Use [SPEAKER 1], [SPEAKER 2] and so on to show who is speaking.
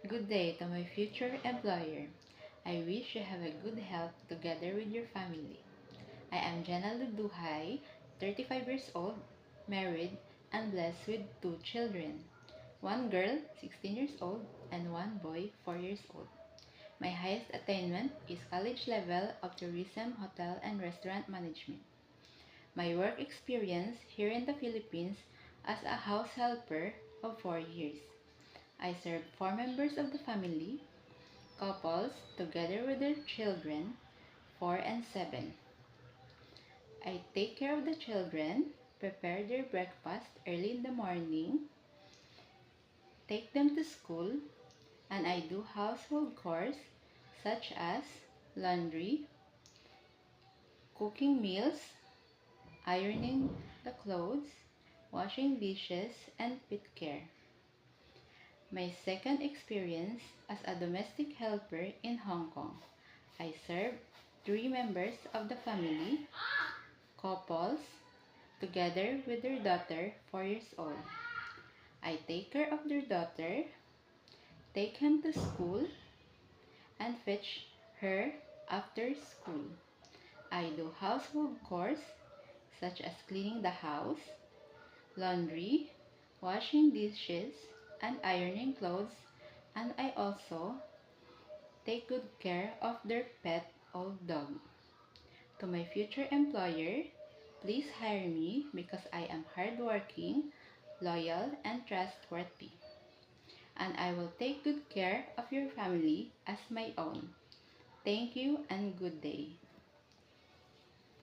[SPEAKER 1] Good day to my future employer. I wish you have a good health together with your family. I am Jenna Luduhay, 35 years old, married, and blessed with two children. One girl, 16 years old, and one boy, 4 years old. My highest attainment is college level of tourism, hotel, and restaurant management. My work experience here in the Philippines as a house helper of 4 years. I serve 4 members of the family, couples together with their children, 4 and 7. I take care of the children, prepare their breakfast early in the morning, take them to school, and I do household chores such as laundry, cooking meals, ironing the clothes, washing dishes, and pet care. My second experience as a domestic helper in Hong Kong. I serve 3 members of the family, couples, together with their daughter, 4 years old. I take care of their daughter, take him to school, and fetch her after school. I do household chores such as cleaning the house, laundry, washing dishes, and ironing clothes, and I also take good care of their pet old dog. To my future employer, please hire me because I am hardworking, loyal, and trustworthy. And I will take good care of your family as my own. Thank you and good day.